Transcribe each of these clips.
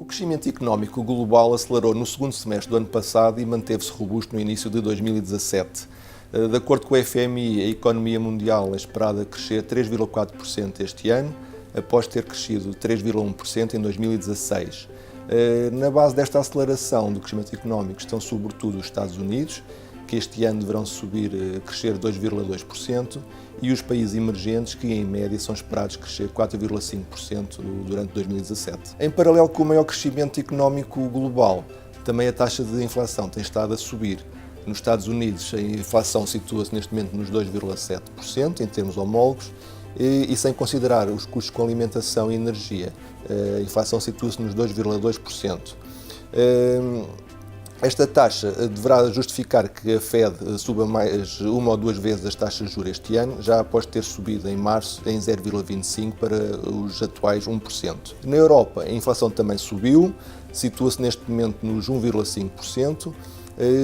O crescimento económico global acelerou no segundo semestre do ano passado e manteve-se robusto no início de 2017. De acordo com o FMI, a economia mundial é esperada crescer 3,4% este ano, após ter crescido 3,1% em 2016. Na base desta aceleração do crescimento económico estão sobretudo os Estados Unidos, que este ano deverão crescer 2,2%, e os países emergentes, que em média são esperados crescer 4,5% durante 2017. Em paralelo com o maior crescimento económico global, também a taxa de inflação tem estado a subir. Nos Estados Unidos, a inflação situa-se neste momento nos 2,7% em termos homólogos, e sem considerar os custos com alimentação e energia, a inflação situa-se nos 2,2%. Esta taxa deverá justificar que a Fed suba mais uma ou duas vezes as taxas de juros este ano, já após ter subido em março em 0,25% para os atuais 1%. Na Europa, a inflação também subiu, situa-se neste momento nos 1,5%,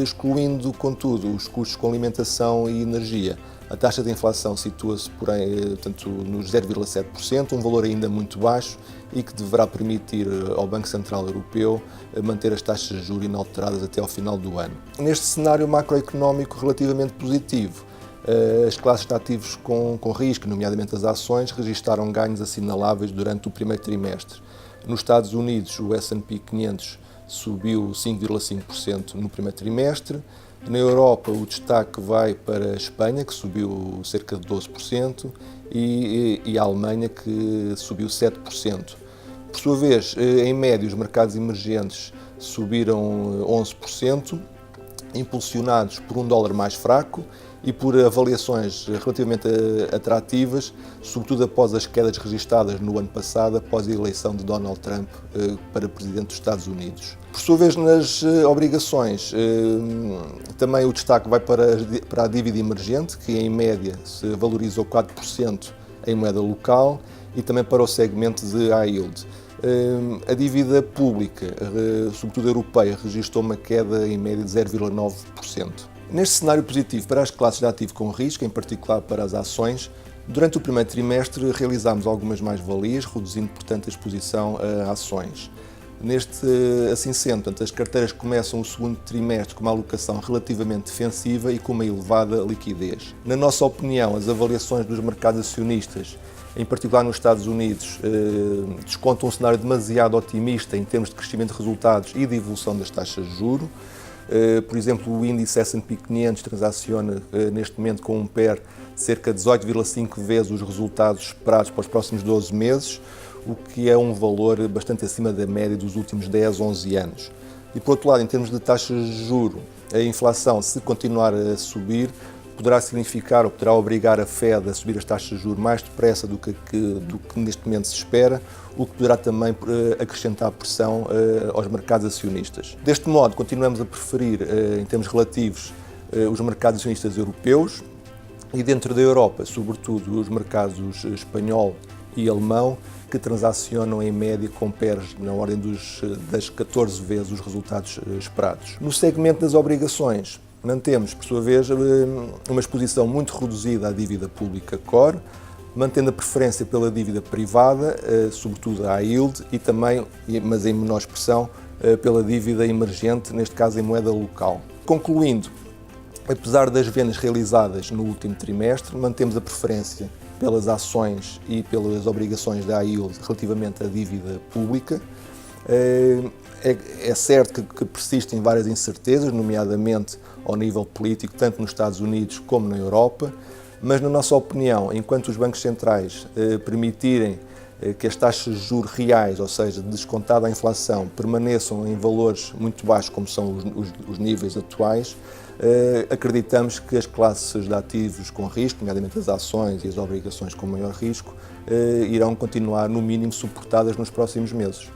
excluindo, contudo, os custos com alimentação e energia. A taxa de inflação situa-se, portanto, nos 0,7%, um valor ainda muito baixo e que deverá permitir ao Banco Central Europeu manter as taxas de juros inalteradas até ao final do ano. Neste cenário macroeconómico relativamente positivo, as classes de ativos com risco, nomeadamente as ações, registaram ganhos assinaláveis durante o primeiro trimestre. Nos Estados Unidos, o S&P 500 subiu 5,5% no primeiro trimestre. Na Europa, o destaque vai para a Espanha, que subiu cerca de 12%, e a Alemanha, que subiu 7%. Por sua vez, em média, os mercados emergentes subiram 11%, impulsionados por um dólar mais fraco e por avaliações relativamente atrativas, sobretudo após as quedas registadas no ano passado, após a eleição de Donald Trump para presidente dos Estados Unidos. Por sua vez, nas obrigações, também o destaque vai para a dívida emergente, que em média se valorizou 4% em moeda local, e também para o segmento de high yield. A dívida pública, sobretudo europeia, registrou uma queda em média de 0,9%. Neste cenário positivo para as classes de ativo com risco, em particular para as ações, durante o primeiro trimestre realizámos algumas mais-valias, reduzindo, portanto, a exposição a ações. Assim sendo, portanto, as carteiras começam o segundo trimestre com uma alocação relativamente defensiva e com uma elevada liquidez. Na nossa opinião, as avaliações dos mercados acionistas, em particular nos Estados Unidos, descontam um cenário demasiado otimista em termos de crescimento de resultados e de evolução das taxas de juros. Por exemplo, o índice S&P 500 transaciona neste momento com um PER de cerca de 18,5 vezes os resultados esperados para os próximos 12 meses, o que é um valor bastante acima da média dos últimos 10, 11 anos. E, por outro lado, em termos de taxas de juros, a inflação, se continuar a subir, poderá significar ou poderá obrigar a Fed a subir as taxas de juros mais depressa do que neste momento se espera, o que poderá também acrescentar pressão aos mercados acionistas. Deste modo, continuamos a preferir, em termos relativos, os mercados acionistas europeus e, dentro da Europa, sobretudo os mercados espanhol e alemão, que transacionam em média com PERs na ordem das 14 vezes os resultados esperados. No segmento das obrigações, mantemos, por sua vez, uma exposição muito reduzida à dívida pública core, mantendo a preferência pela dívida privada, sobretudo à yield, e também, mas em menor expressão, pela dívida emergente, neste caso em moeda local. Concluindo, apesar das vendas realizadas no último trimestre, mantemos a preferência pelas ações e pelas obrigações da high yield relativamente à dívida pública. É certo que persistem várias incertezas, nomeadamente ao nível político, tanto nos Estados Unidos como na Europa, mas, na nossa opinião, enquanto os bancos centrais permitirem que as taxas de juros reais, ou seja, descontada a inflação, permaneçam em valores muito baixos, como são os níveis atuais, acreditamos que as classes de ativos com risco, nomeadamente as ações e as obrigações com maior risco, irão continuar, no mínimo, suportadas nos próximos meses.